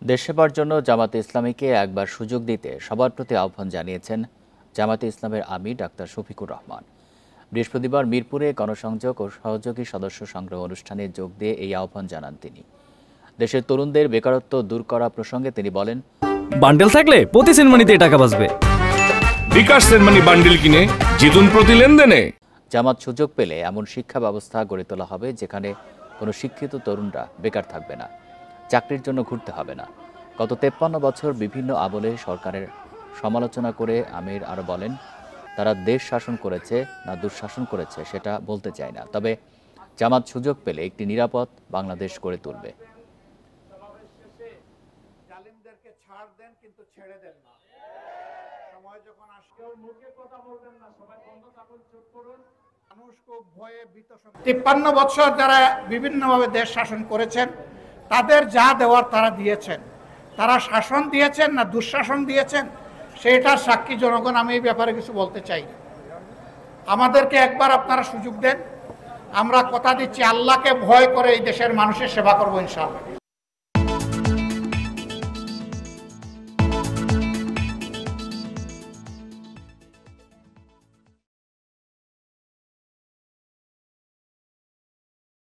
দেশ সেবার জন্য জামাতে ইসলামীকে একবার সুযোগ দিতে সবার প্রতি আহ্বান জানিয়েছেন জামাতে ইসলামের আমির ডাক্তার শফিকুর রহমান। বৃহস্পতিবার মিরপুরে গণসংযোগ ও সহযোগী সদস্য সংগ্রহ অনুষ্ঠানে যোগ দিয়ে এই আহ্বান জানান তিনি। দেশের তরুণদের বেকারত্ব দূর করা প্রসঙ্গে তিনি বলেন, বান্ডেল থাকলে প্রতি সেনমানিতে টাকা বাঁচবে। বিকাশ সেনমানি বান্ডেল কিনে জিতুন প্রতি লেনদেনে। জামাত সুযোগ পেলে এমন শিক্ষা ব্যবস্থা গড়ে তোলা হবে যেখানে কোনো শিক্ষিত তরুণরা বেকার থাকবে না, চাকরির জন্য ঘুরতে হবে না। গত 53 বছর বিভিন্ন আমলে সরকারের সমালোচনা করে আমির আরও বলেন, তারা দেশ শাসন করেছে না দুঃশাসন করেছে সেটা বলতে চায় না, তবে জামাত সুযোগ পেলে একটি নিরাপদ বাংলাদেশ গড়ে তুলবে। তিপ্পান্ন বছর যারা বিভিন্নভাবে দেশ শাসন করেছেন তাদের যা দেওয়ার তারা দিয়েছেন। তারা শাসন দিয়েছেন না দুঃশাসন দিয়েছেন সেটার সাক্ষী জনগণ। আমি এই ব্যাপারে কিছু বলতে চাই না। আমাদেরকে একবার আপনারা সুযোগ দেন, আমরা কথা দিচ্ছি আল্লাহকে ভয় করে এই দেশের মানুষের সেবা করবো ইনশাআল্লাহ।